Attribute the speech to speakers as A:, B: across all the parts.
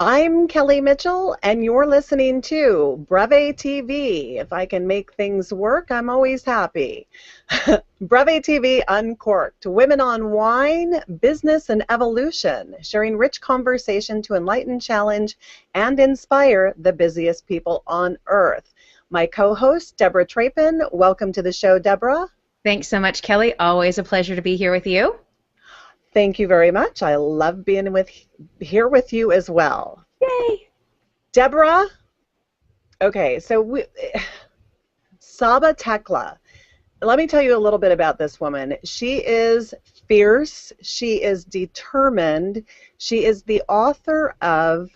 A: I'm Kelly Mitchell, and you're listening to Breve TV. If I can make things work, I'm always happy. Breve TV Uncorked, Women on Wine, Business and Evolution, sharing rich conversation to enlighten, challenge, and inspire the busiest people on earth. My co-host, Debra Trapin. Welcome to the show, Debra.
B: Thanks so much, Kelly. Always a pleasure to be here with you.
A: Thank you very much. I love being here with you as well.
B: Yay!
A: Debra, okay, so Saba Tekle. Let me tell you a little bit about this woman. She is fierce. She is determined. She is the author of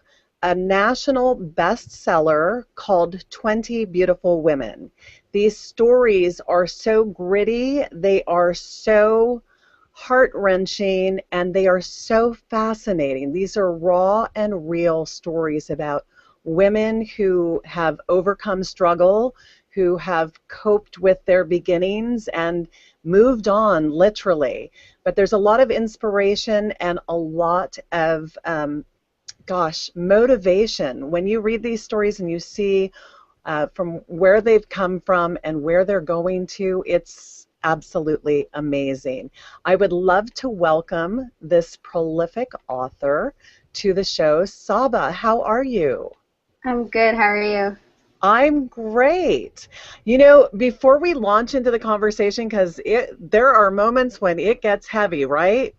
A: a national bestseller called 20 Beautiful Women. These stories are so gritty. They are so heart-wrenching, and they are so fascinating. These are raw and real stories about women who have overcome struggle, who have coped with their beginnings and moved on, literally. But there's a lot of inspiration and a lot of, motivation. When you read these stories and you see from where they've come from and where they're going to, it's absolutely amazing. I would love to welcome this prolific author to the show. Saba, how are you?
C: I'm good. How are you?
A: I'm great. You know, before we launch into the conversation, because there are moments when it gets heavy, right?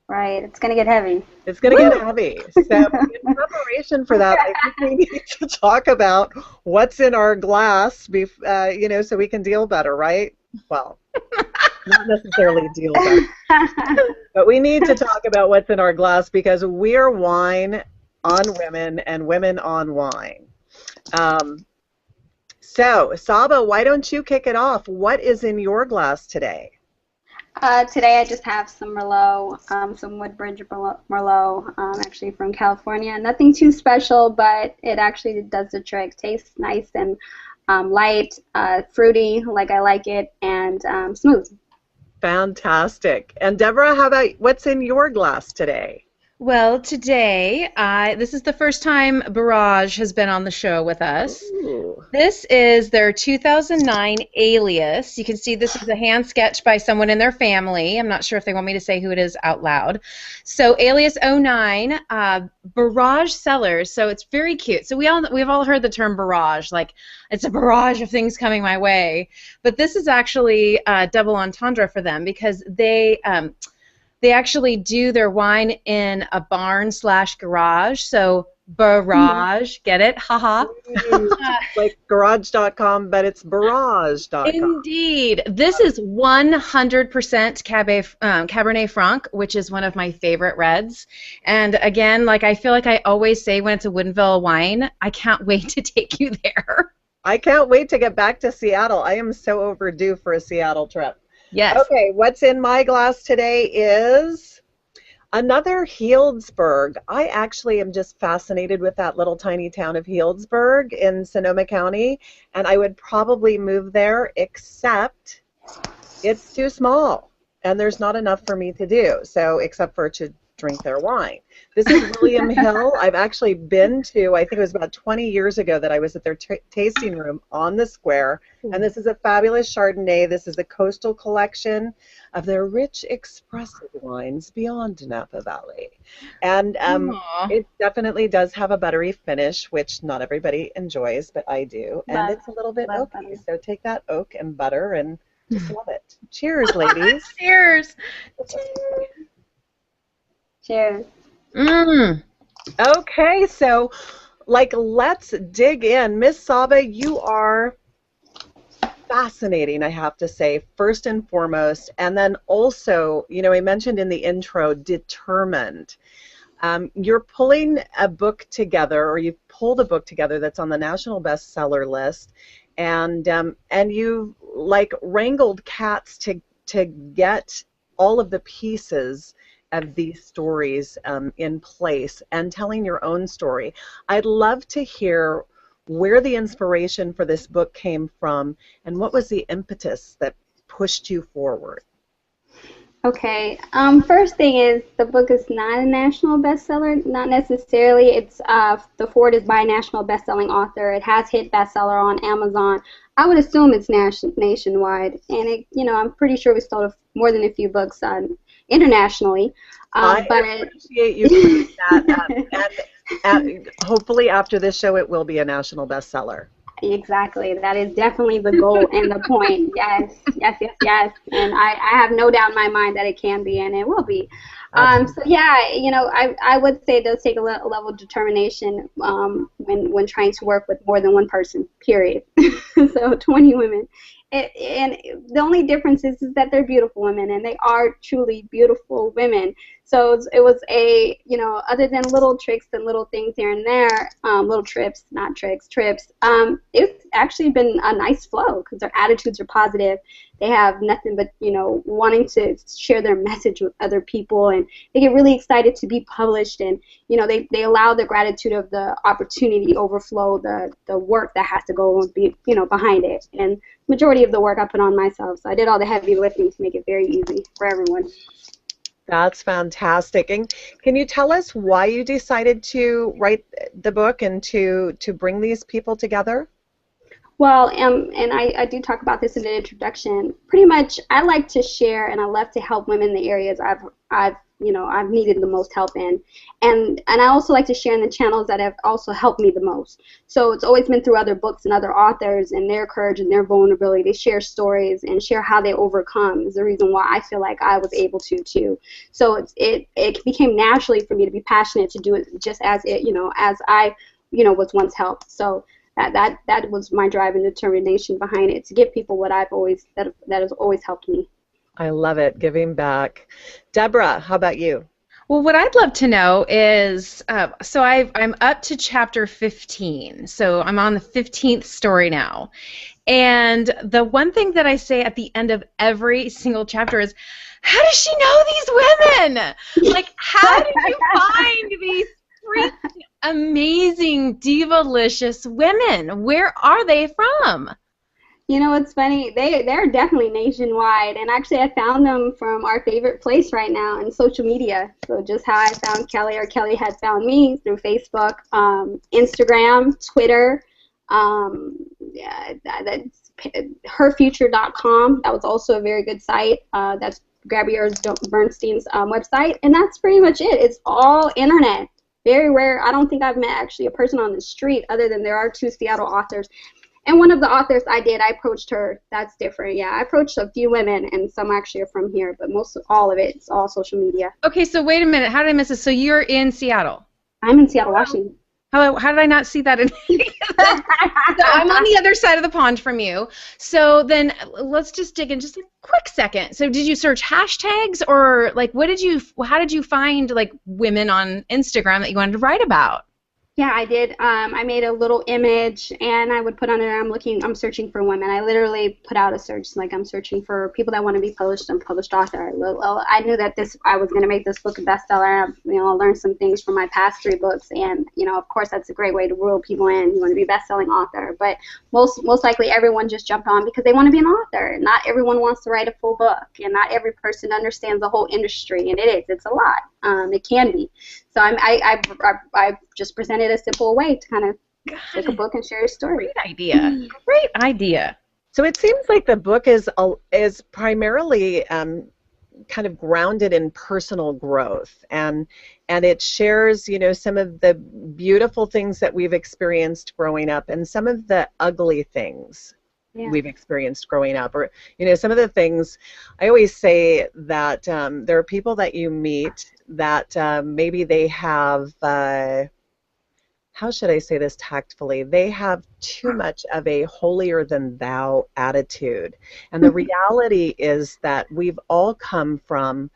C: Right. It's going to get heavy.
A: It's going to get heavy. So in preparation for that, I think we need to talk about what's in our glass, so we can deal better, right? Well, not necessarily deal better. But we need to talk about what's in our glass because we're wine on women and women on wine. So, Saba, why don't you kick it off? What is in your glass today?
C: Today I just have some Merlot, some Woodbridge Merlot, actually from California. Nothing too special, but it actually does the trick. Tastes nice and light, fruity, like I like it, and smooth.
A: Fantastic. And Debra, how about what's in your glass today?
B: Well, today, this is the first time Barrage has been on the show with us.
A: Ooh.
B: This is their 2009 Alias. You can see this is a hand sketch by someone in their family. I'm not sure if they want me to say who it is out loud. So Alias '09, Barrage Cellars. So it's very cute. So we've all heard the term barrage, like it's a barrage of things coming my way. But this is actually a double entendre for them because they actually do their wine in a barn/garage, so barrage, get it? Haha.
A: Like garage.com, but it's barrage.com.
B: Indeed. This is 100% Cabernet Franc, which is one of my favorite reds. And again, like I feel like I always say when it's a Woodinville wine, I can't wait to take you there.
A: I can't wait to get back to Seattle. I am so overdue for a Seattle trip.
B: Yes.
A: Okay, what's in my glass today is another Healdsburg. I actually am just fascinated with that little tiny town of Healdsburg in Sonoma County, and I would probably move there, except it's too small, and there's not enough for me to do, so except for to drink their wine. This is William Hill. I've actually been to, I think it was about 20 years ago that I was at their tasting room on the square, and this is a fabulous Chardonnay. This is a coastal collection of their rich, expressive wines beyond Napa Valley. And it definitely does have a buttery finish, which not everybody enjoys, but I do. And it's a little bit oaky, so take that oak and butter and just love it. Cheers, ladies.
B: Cheers.
C: Cheers.
A: Okay, so let's dig in. Miss Saba, you are fascinating, I have to say, first and foremost, and then also, I mentioned in the intro, determined. You're pulling a book together, or you've pulled a book together that's on the national bestseller list, and you've wrangled cats to get all of the pieces of these stories in place and telling your own story. I'd love to hear where the inspiration for this book came from and what was the impetus that pushed you forward.
C: Okay. First thing is the book is not a national bestseller. Not necessarily. It's the Ford is by a national bestselling author. It has hit bestseller on Amazon. I would assume it's nationwide, and I'm pretty sure we sold more than a few books internationally.
A: I
C: But
A: appreciate you clearing that up. And hopefully after this show, it will be a national bestseller.
C: Exactly. That is definitely the goal and the point. Yes, yes, yes, yes. And I have no doubt in my mind that it can be and it will be. So
A: Absolutely.
C: yeah, I would say it does take a level of determination when trying to work with more than one person, period. So 20 women. And the only difference is that they're beautiful women and they are truly beautiful women. So it was other than little tricks and little things here and there, little trips, not tricks, trips, it's actually been a nice flow because their attitudes are positive. They have nothing but, wanting to share their message with other people, and they get really excited to be published, and, they allow the gratitude of the opportunity overflow the work that has to go and be, behind it. And majority of the work I put on myself, so I did all the heavy lifting to make it very easy for everyone.
A: That's fantastic. And can you tell us why you decided to write the book and to bring these people together?
C: Well, and I do talk about this in the introduction. Pretty much, I like to share, and I love to help women in the areas I've needed the most help in, and I also like to share in the channels that have also helped me the most. So it's always been through other books and other authors and their courage and their vulnerability. They share stories and share how they overcome is the reason why I feel like I was able to too. So it became naturally for me to be passionate to do it just as as I was once helped. So that was my drive and determination behind it, to give people what that has always helped me.
A: I love it, giving back. Deborah, how about you?
B: Well, what I'd love to know is, so I'm up to chapter 15, so I'm on the 15th story now. And the one thing that I say at the end of every single chapter is, how does she know these women? Like, how did you find these freaking amazing, diva-licious women? Where are they from?
C: It's funny. They're definitely nationwide, and actually, I found them from our favorite place right now in social media. So just how I found Kelly, or Kelly had found me through Facebook, Instagram, Twitter. Yeah, that's herfuture.com. That was also a very good site. That's Gabby Bernstein's website, and that's pretty much it. It's all internet. Very rare. I don't think I've met actually a person on the street other than there are two Seattle authors. And one of the authors I approached her. That's different. Yeah, I approached a few women, and some actually are from here, but all of it's all social media.
B: Okay, so wait a minute. How did I miss this? So you're in Seattle?
C: I'm in Seattle, Washington.
B: How did I not see that? So I'm on the other side of the pond from you. So then let's just dig in just a quick second. So did you search hashtags, or like how did you find like women on Instagram that you wanted to write about?
C: Yeah, I did. I made a little image, and I would put on there, I'm searching for women. I literally put out a search, like I'm searching for people that want to be published and published author. I knew that I was going to make this book a bestseller. I learned some things from my past 3 books, and, of course, that's a great way to rule people in. You want to be a best-selling author, but most likely everyone just jumped on because they want to be an author. Not everyone wants to write a full book, and not every person understands the whole industry, and it's a lot. It can be. So I just presented a simple way to kind of take a book and share a story.
B: Great idea. Great idea.
A: So it seems like the book is primarily kind of grounded in personal growth, and it shares, some of the beautiful things that we've experienced growing up and some of the ugly things we've experienced growing up, or some of the things. I always say that there are people that you meet that maybe they have how should I say this tactfully? They have too much of a holier than thou attitude, and the reality is that we've all come from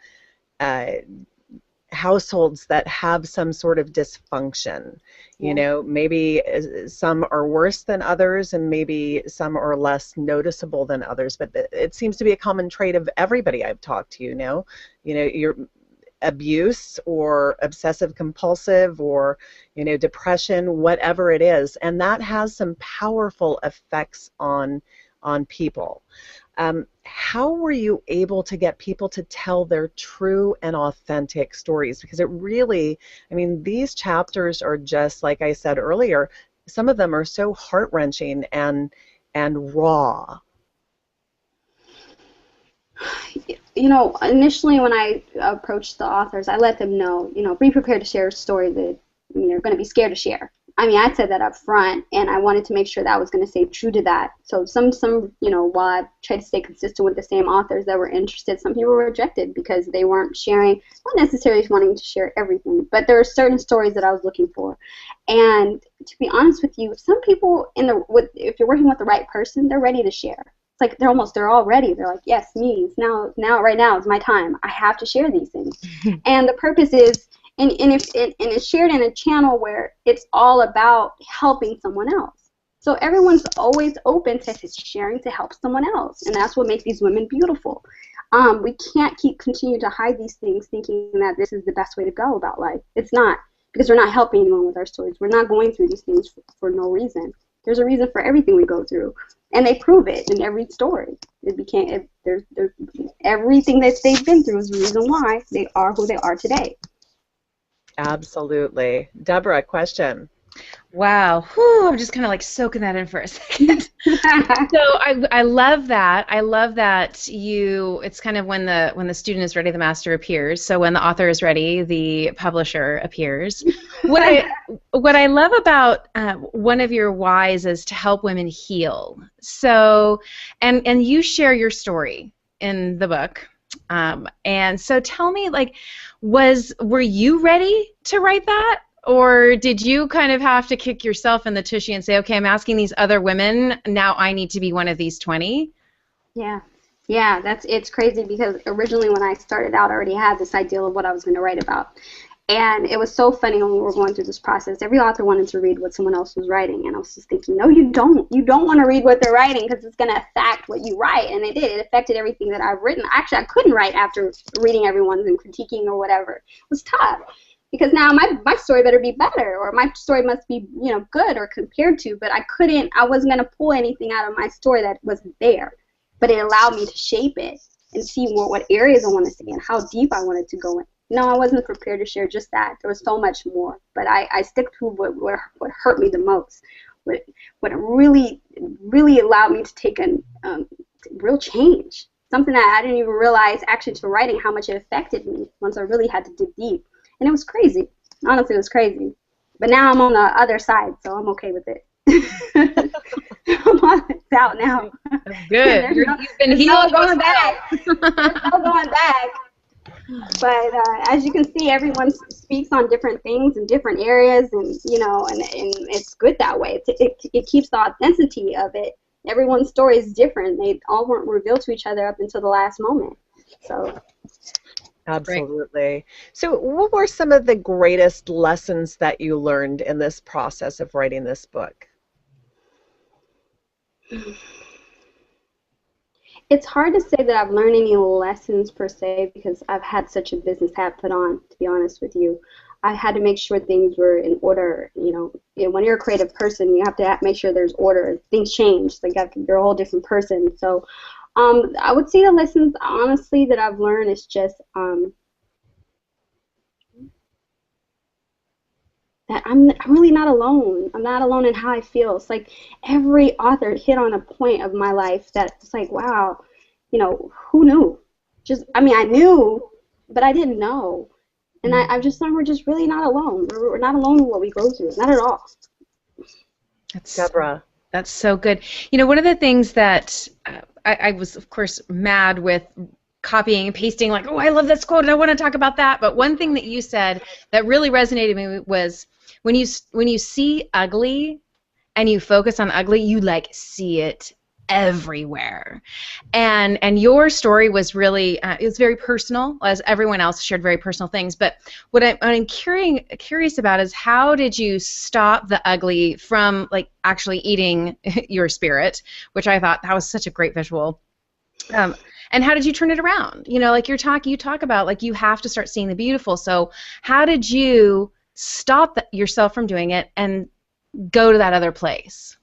A: households that have some sort of dysfunction. Maybe some are worse than others, and maybe some are less noticeable than others, but it seems to be a common trait of everybody I've talked to. Your abuse or obsessive compulsive or depression, whatever it is, and that has some powerful effects on people. How were you able to get people to tell their true and authentic stories? Because it really, I mean, these chapters are just, like I said earlier, some of them are so heart-wrenching and raw.
C: You know, initially when I approached the authors, I let them know, you know, be prepared to share a story that you're going to be scared to share. I mean, I said that up front, and I wanted to make sure that I was going to stay true to that. So some, you know, while I tried to stay consistent with the same authors that were interested, some people were rejected because they weren't sharing, not necessarily wanting to share everything, but there are certain stories that I was looking for. And to be honest with you, some people if you're working with the right person, they're ready to share. It's like they're all ready. They're like, yes, me. It's right now is my time. I have to share these things. And the purpose is, and it's shared in a channel where it's all about helping someone else. So everyone's always open to sharing to help someone else, and that's what makes these women beautiful. We can't continue to hide these things thinking that this is the best way to go about life. It's not, because we're not helping anyone with our stories. We're not going through these things for no reason. There's a reason for everything we go through, and they prove it in every story. There's everything that they've been through is the reason why they are who they are today.
A: Absolutely. Deborah, question.
B: Wow. Whew, I'm just kind of like soaking that in for a second. So I love that. I love that it's kind of when the student is ready, the master appears. So when the author is ready, the publisher appears. What I love about one of your whys is to help women heal. So, and you share your story in the book. And so tell me, like, were you ready to write that? Or did you kind of have to kick yourself in the tushy and say, okay, I'm asking these other women, now I need to be one of these 20?
C: Yeah, it's crazy because originally when I started out, I already had this idea of what I was going to write about. And it was so funny when we were going through this process. Every author wanted to read what someone else was writing, and I was just thinking, no, you don't. You don't want to read what they're writing because it's going to affect what you write, and it did. It affected everything that I've written. Actually, I couldn't write after reading everyone's and critiquing or whatever. It was tough. Because now my story better be better, or my story must be, you know, good or compared to, but I wasn't going to pull anything out of my story that wasn't there. But it allowed me to shape it and see what areas I want to see and how deep I wanted to go in. No, I wasn't prepared to share just that. There was so much more. But I stick to what hurt me the most. What really allowed me to take a real change. Something that I didn't even realize actually to writing how much it affected me once I really had to dig deep. And it was crazy. Honestly, it was crazy. But now I'm on the other side, so I'm okay with it. It's out now.
B: Good. You've been healed.
C: No going back. There's no going back. But as you can see, everyone speaks on different things in different areas, and you know, and it's good that way. It keeps the authenticity of it. Everyone's story is different. They all weren't revealed to each other up until the last moment. So.
A: Absolutely. So what were some of the greatest lessons that you learned in this process of writing this book?
C: It's hard to say that I've learned any lessons per se because I've had such a business hat put on, to be honest with you. I had to make sure things were in order. You know, when you're a creative person, you have to make sure there's order. Things change. Like you're a whole different person. So I would say the lessons, honestly, that I've learned is just that I'm really not alone. I'm not alone in how I feel. It's like every author hit on a point of my life that it's like, wow, you know, who knew? I knew, but I didn't know. And I've just learned we're just really not alone. We're not alone in what we go through. Not at all.
A: Deborah.
B: That's so good. You know, one of the things that I was, of course, mad with copying and pasting, like, oh, I love this quote, and I want to talk about that. But one thing that you said that really resonated with me was when you see ugly and you focus on ugly, you like see it everywhere. And your story was really it was very personal, as everyone else shared very personal things. But what I'm curious about is how did you stop the ugly from like actually eating your spirit, which I thought that was such a great visual. And how did you turn it around? You know, like you talk about like you have to start seeing the beautiful. So how did you stop yourself from doing it and go to that other place?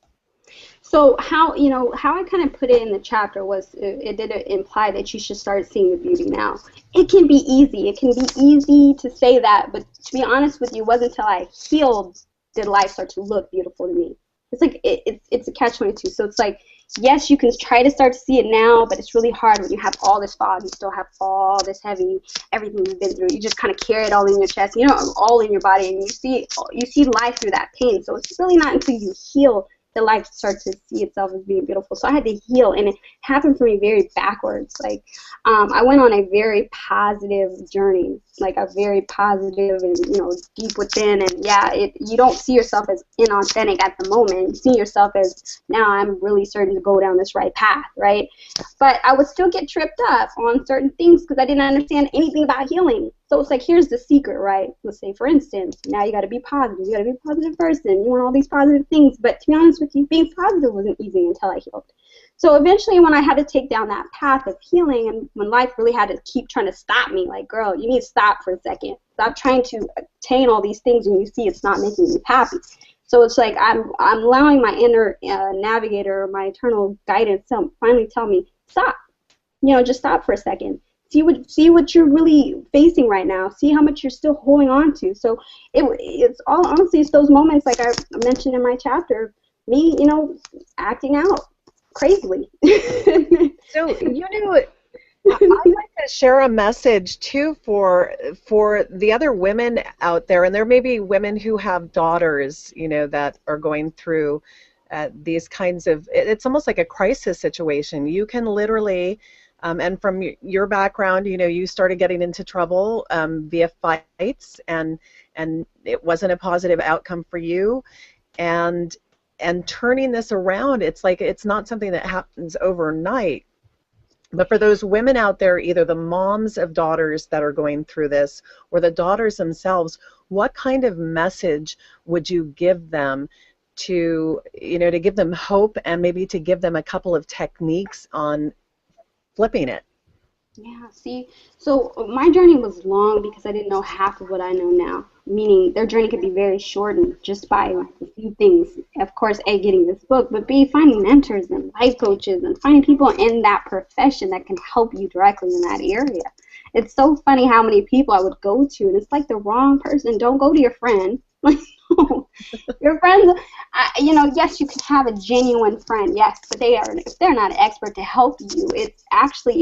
C: So how, how I kind of put it in the chapter was it didn't imply that you should start seeing the beauty now. It can be easy. It can be easy to say that, but to be honest with you, it wasn't until I healed did life start to look beautiful to me. It's like it's a catch-22. So it's like, yes, you can try to start to see it now, but it's really hard when you have all this fog. You still have all this heavy, everything you've been through. You just kind of carry it all in your chest, all in your body, and you see life through that pain. So it's really not until you heal that life starts to see itself as being beautiful. So I had to heal, and it happened for me very backwards. Like, I went on a very positive journey, like a very positive and, deep within. And yeah, you don't see yourself as inauthentic at the moment. You see yourself as, now I'm really starting to go down this right path, right? But I would still get tripped up on certain things because I didn't understand anything about healing. So it's like, here's the secret, right? Let's say, for instance, now you got to be positive. You got to be a positive person. You want all these positive things. But to be honest with you, being positive wasn't easy until I healed. So eventually when I had to take down that path of healing, and when life really had to keep trying to stop me, like, girl, you need to stop for a second. Stop trying to attain all these things when you see it's not making you happy. So it's like I'm allowing my inner navigator, my eternal guidance, to finally tell me, stop. Just stop for a second. See what you're really facing right now. See how much you're still holding on to. So it's all, honestly, it's those moments, like I mentioned in my chapter, me, acting out crazily.
A: So, I'd like to share a message too for the other women out there, and there may be women who have daughters, that are going through these kinds of, it's almost like a crisis situation. You can literally, and from your background, you started getting into trouble via fights, and it wasn't a positive outcome for you, and turning this around, it's like it's not something that happens overnight. But for those women out there, either the moms of daughters that are going through this or the daughters themselves, what kind of message would you give them to give them hope, and maybe to give them a couple of techniques on flipping it?
C: Yeah, see, so my journey was long because I didn't know half of what I know now, meaning their journey could be very shortened just by a few things. Of course, A, getting this book, but B, finding mentors and life coaches and finding people in that profession that can help you directly in that area. It's so funny how many people I would go to, and it's like the wrong person. Don't go to your friend. Like, no. Your friends, yes, you can have a genuine friend, yes, but if they're not an expert to help you, it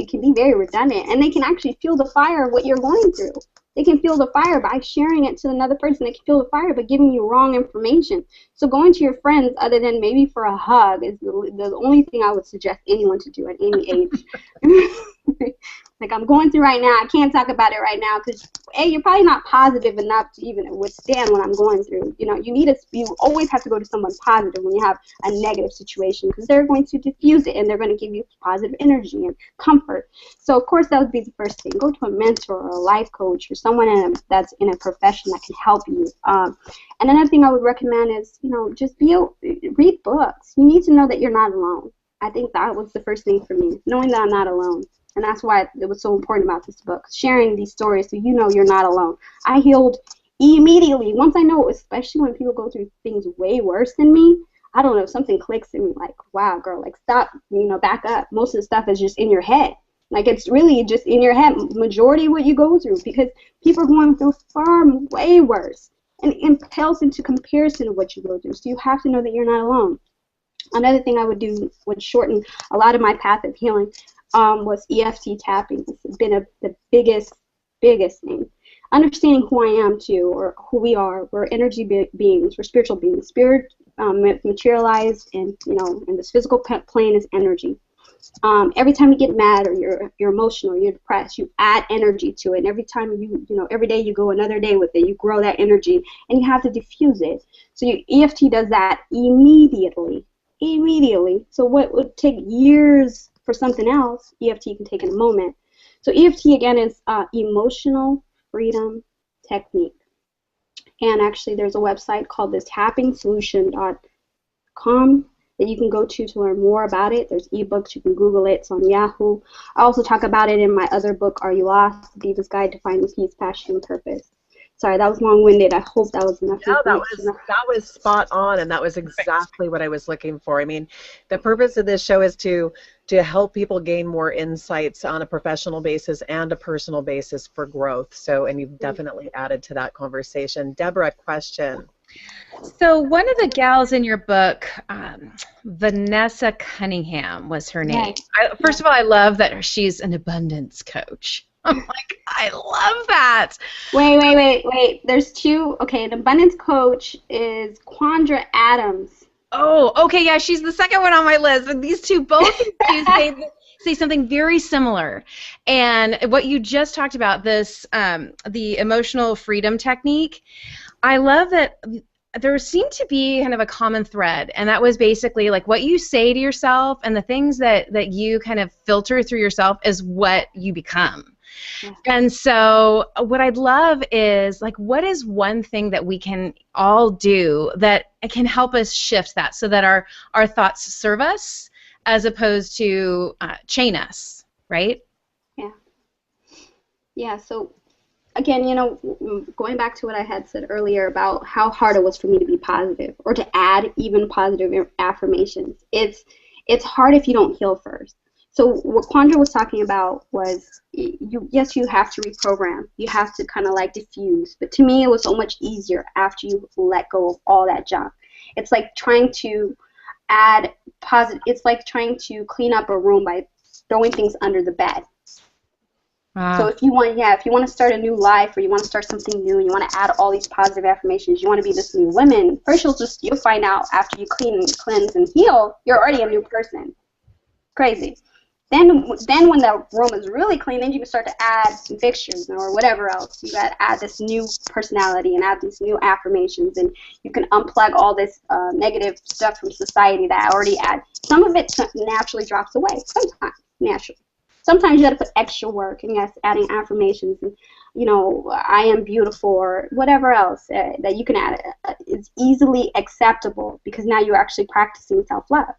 C: can be very redundant, and they can actually feel the fire of what you're going through. They can feel the fire by sharing it to another person. They can feel the fire by giving you wrong information. So going to your friends, other than maybe for a hug, is the only thing I would suggest anyone to do at any age. Like, I'm going through right now. I can't talk about it right now because, A, you're probably not positive enough to even withstand what I'm going through. You always have to go to someone positive when you have a negative situation, because they're going to diffuse it and they're going to give you positive energy and comfort. So, of course, that would be the first thing. Go to a mentor or a life coach or someone that's in a profession that can help you. And another thing I would recommend is, just read books. You need to know that you're not alone. I think that was the first thing for me, knowing that I'm not alone. And that's why it was so important about this book, sharing these stories so you're not alone. I healed immediately. Once I know, especially when people go through things way worse than me, I don't know, something clicks in me like, wow, girl, like, stop, back up. Most of the stuff is just in your head. Like, it's really just in your head, majority of what you go through, because people are going through far way worse. And it pales into comparison of what you go through. So you have to know that you're not alone. Another thing I would do would shorten a lot of my path of healing was EFT tapping. It's been the biggest thing. Understanding who I am too, or who we are. We're energy beings. We're spiritual beings. Spirit materialized, and in this physical plane is energy. Every time you get mad, or you're emotional, you're depressed, you add energy to it. And every time every day you go another day with it, you grow that energy, and you have to diffuse it. So EFT does that immediately. So what would take years for something else, EFT can take in a moment. So EFT, again, is emotional freedom technique. And actually, there's a website called the tappingsolution.com that you can go to learn more about it. There's eBooks. You can Google it. It's on Yahoo. I also talk about it in my other book, Are You Lost? D.I.V.A's Guide to Finding Peace, Passion, and Purpose. Sorry, that was long-winded. I hope that was enough
A: No,
C: information.
A: that was spot on, and that was exactly what I was looking for. I mean, the purpose of this show is to help people gain more insights on a professional basis and a personal basis for growth. So, and you've definitely added to that conversation. Deborah, question.
B: So one of the gals in your book, Vanessa Cunningham was her name.
C: Yes.
B: First of all, I love that she's an abundance coach. I'm like, I love that.
C: Wait. There's two. Okay, an abundance coach is Quandra Adams.
B: Oh, okay, yeah, she's the second one on my list. But these two both say something very similar. And what you just talked about, this the emotional freedom technique, I love that there seemed to be kind of a common thread, and that was basically like what you say to yourself and the things that you kind of filter through yourself is what you become. Yeah. And so what I'd love is, like, what is one thing that we can all do that can help us shift that so that our thoughts serve us as opposed to chain us, right?
C: Yeah. Yeah, so again, you know, going back to what I had said earlier about how hard it was for me to be positive or to add even positive affirmations. It's hard if you don't heal first. So what Quandra was talking about was, yes, you have to reprogram. You have to kind of like diffuse. But to me, it was so much easier after you let go of all that junk. It's like trying to add positive. It's like trying to clean up a room by throwing things under the bed.
B: Wow.
C: So if you want to start a new life, or you want to start something new, and you want to add all these positive affirmations, you want to be this new woman, first you'll find out after you cleanse and heal, you're already a new person. Crazy. Then when the room is really clean, then you can start to add some fixtures or whatever else. You got to add this new personality and add these new affirmations, and you can unplug all this negative stuff from society that I already add. Some of it naturally drops away, sometimes naturally. Sometimes you got to put extra work, and yes, adding affirmations and, you know, I am beautiful or whatever else that you can add. It's easily acceptable because now you're actually practicing self-love.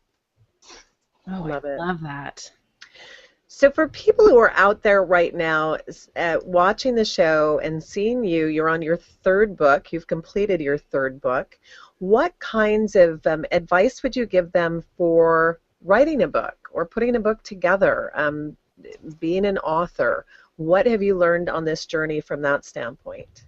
B: Oh, love it. Love that.
A: So for people who are out there right now watching the show and seeing you're on your third book, you've completed your third book. What kinds of advice would you give them for writing a book or putting a book together, being an author? What have you learned on this journey from that standpoint?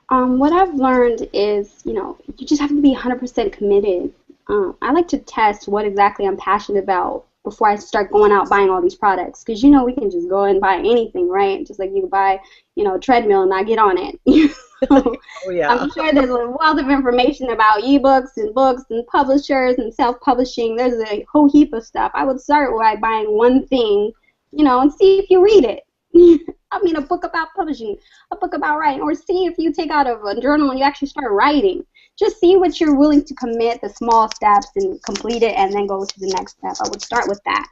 C: What I've learned is, you know, you just have to be 100% committed. I like to test what exactly I'm passionate about before I start going out buying all these products, because, you know, we can just go and buy anything, right? Just like you can buy, you know, a treadmill and not get on it.
A: Oh, yeah.
C: I'm sure there's a wealth of information about ebooks and books and publishers and self-publishing. There's a whole heap of stuff. I would start by buying one thing, you know, and see if you read it. I mean, a book about publishing, a book about writing, or see if you take out of a journal and you actually start writing. Just see what you're willing to commit, the small steps, and complete it, and then go to the next step. I would start with that.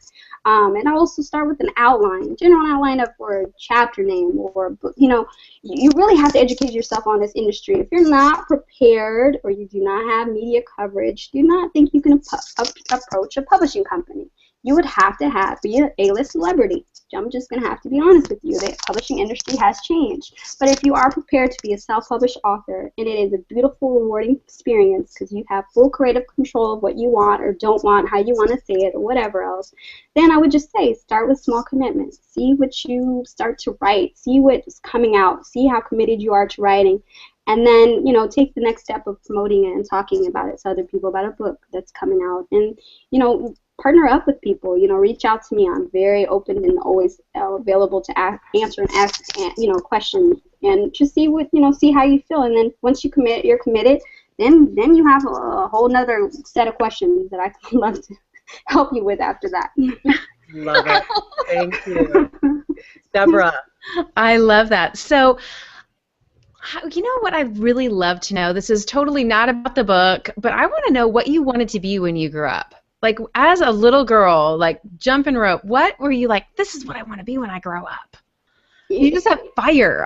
C: And I also start with an outline, general outline of for a chapter name, or, you know, you really have to educate yourself on this industry. If you're not prepared or you do not have media coverage, do not think you can approach a publishing company. You would have to be an A-list celebrity. I'm just going to have to be honest with you. The publishing industry has changed. But if you are prepared to be a self-published author, and it is a beautiful, rewarding experience because you have full creative control of what you want or don't want, how you want to say it, or whatever else, then I would just say start with small commitments. See what you start to write. See what's coming out. See how committed you are to writing. And then, you know, take the next step of promoting it and talking about it to other people about a book that's coming out. And, you know, partner up with people. You know, reach out to me. I'm very open and always available to answer and ask, you know, questions, and just see what, you know, see how you feel. And then once you're committed, then you have a whole nother set of questions that I would love to help you with after that.
A: Love it. Thank you. Deborah.
B: I love that. So, you know what I'd really love to know? This is totally not about the book, but I want to know what you wanted to be when you grew up. Like, as a little girl, like, jumping rope, what were you like, this is what I want to be when I grow up? You just have fire.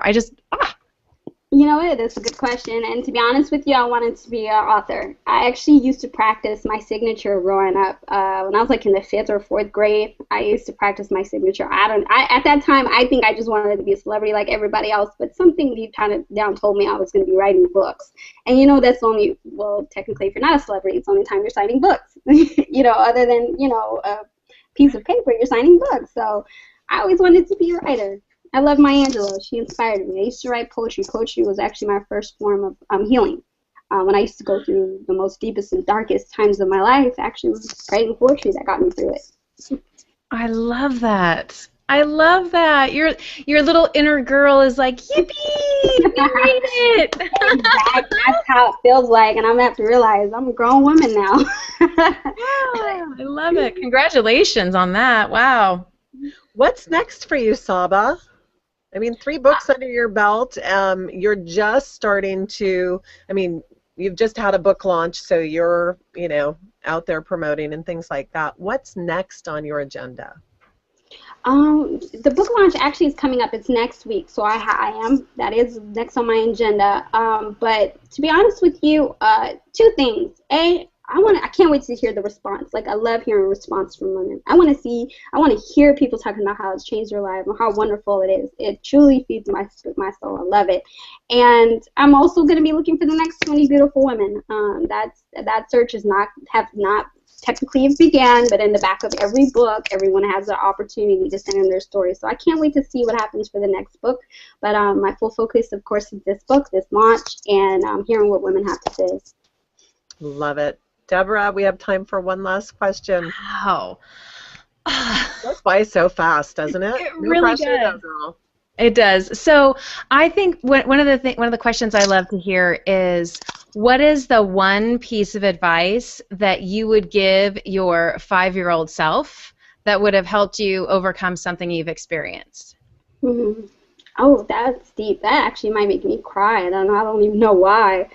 C: You know what? That's a good question. And to be honest with you, I wanted to be an author. I actually used to practice my signature growing up. When I was like in the fifth or fourth grade, I used to practice my signature. At that time, I think I just wanted to be a celebrity like everybody else. But something deep kind of down told me I was going to be writing books. And you know, that's only, well, technically, if you're not a celebrity, it's the only time you're signing books. You know, other than, you know, a piece of paper, you're signing books. So I always wanted to be a writer. I love Maya Angelou. She inspired me. I used to write poetry. Poetry was actually my first form of healing. When I used to go through the most deepest and darkest times of my life, actually it was writing poetry that got me through it.
B: I love that. I love that. Your little inner girl is like, yippee! You made it!
C: Exactly. That's how it feels like, and I'm going to have to realize I'm a grown woman now.
B: Wow, I love it. Congratulations on that. Wow.
A: What's next for you, Saba? I mean, 3 books under your belt. You're just starting to, I mean, you've just had a book launch, so you're, you know, out there promoting and things like that. What's next on your agenda?
C: The book launch actually is coming up. It's next week, so that is next on my agenda. But to be honest with you, 2 things. I can't wait to hear the response. Like, I love hearing response from women. I want to hear people talking about how it's changed their life and how wonderful it is. It truly feeds my soul. I love it. And I'm also going to be looking for the next 20 beautiful women. That search have not technically began, but in the back of every book, everyone has the opportunity to send in their story. So I can't wait to see what happens for the next book. But my full focus, of course, is this book, this launch, and hearing what women have to say.
A: Love it. Deborah, we have time for one last question.
B: Wow.
A: Goes by so fast, doesn't it?
B: It really
A: pressure,
B: does.
A: though, girl.
B: It does. So I think one of the questions I love to hear is, what is the one piece of advice that you would give your 5-year-old self that would have helped you overcome something you've experienced?
C: Mm-hmm. Oh, that's deep. That actually might make me cry. I don't even know why.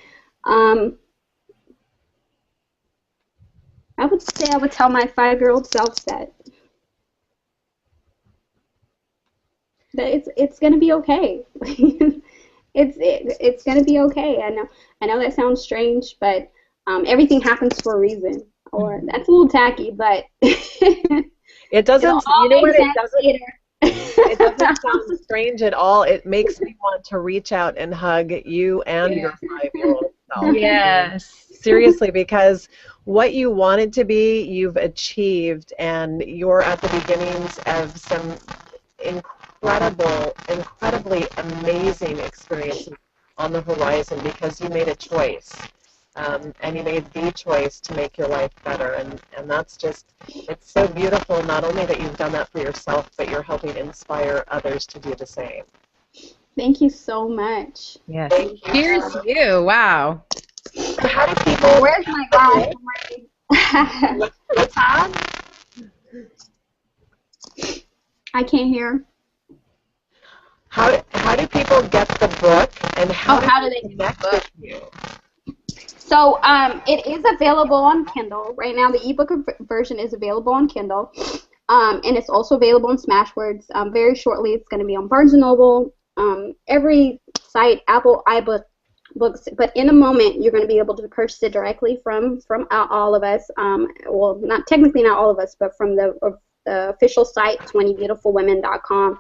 C: I would say I would tell my 5-year-old self that it's gonna be okay. It's gonna be okay. I know that sounds strange, but everything happens for a reason. Or that's a little tacky, but
A: it doesn't. You know what? It doesn't sound strange at all. It makes me want to reach out and hug you and your 5-year-old self.
B: Yes.
A: Seriously, because what you wanted to be, you've achieved, and you're at the beginnings of some incredibly amazing experiences on the horizon because you made a choice. And you made the choice to make your life better. And that's just, it's so beautiful, not only that you've done that for yourself, but you're helping inspire others to do the same.
C: Thank you so much.
B: Yes. Here's you. Wow.
A: So how do people...
C: Where's my glass?
A: What's that?
C: I can't hear.
A: How do people get the book, and how
C: do they
A: connect with you?
C: So it is available on Kindle. Right now, the ebook version is available on Kindle, and it's also available in Smashwords. Very shortly, it's going to be on Barnes & Noble, every site, Apple, iBook, books. But in a moment, you're going to be able to purchase it directly from all of us. Well, not technically not all of us, but from the official site, 20beautifulwomen.com.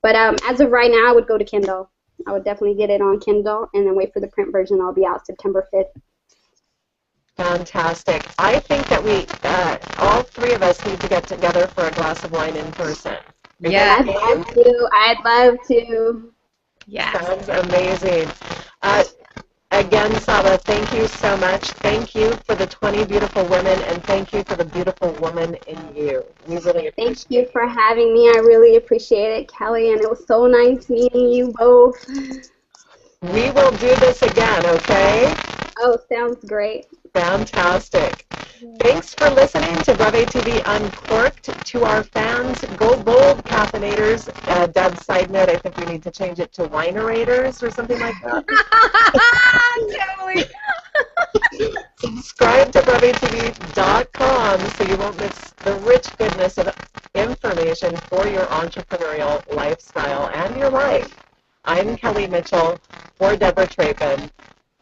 C: But as of right now, I would go to Kindle. I would definitely get it on Kindle and then wait for the print version. I'll be out September 5th.
A: Fantastic. I think that we, all 3 of us, need to get together for a glass of wine in person.
B: Yeah.
C: I'd love to.
B: Yeah.
A: Sounds amazing. Again, Saba, thank you so much. Thank you for the 20 beautiful women, and thank you for the beautiful woman in you. We really appreciate it.
C: Thank you for having me. I really appreciate it, Kelly, and it was so nice meeting you both.
A: We will do this again, okay?
C: Oh, sounds great.
A: Fantastic. Thanks for listening to Bravo TV Uncorked. To our fans, go bold, caffeinators. Deb's side note, I think we need to change it to winerators or something like that.
B: Totally.
A: Subscribe to BravoTV.com so you won't miss the rich goodness of information for your entrepreneurial lifestyle and your life. I'm Kelly Mitchell. for Deborah Trapin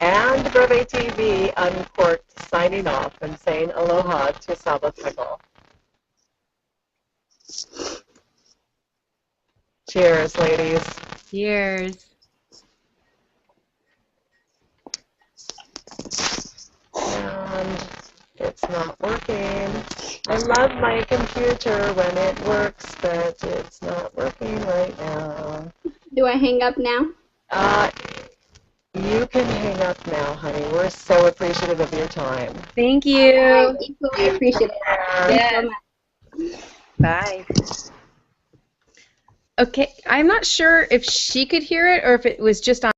A: and Breve TV Uncorked signing off and saying aloha to Saba Tekle. Cheers, ladies.
B: Cheers.
A: And it's not working. I love my computer when it works, but it's not working right now.
C: Do I hang up now?
A: You can hang up now, honey. We're so appreciative of your time.
B: Thank you.
C: Equally appreciate it. Thanks so much.
B: Bye. Okay, I'm not sure if she could hear it or if it was just on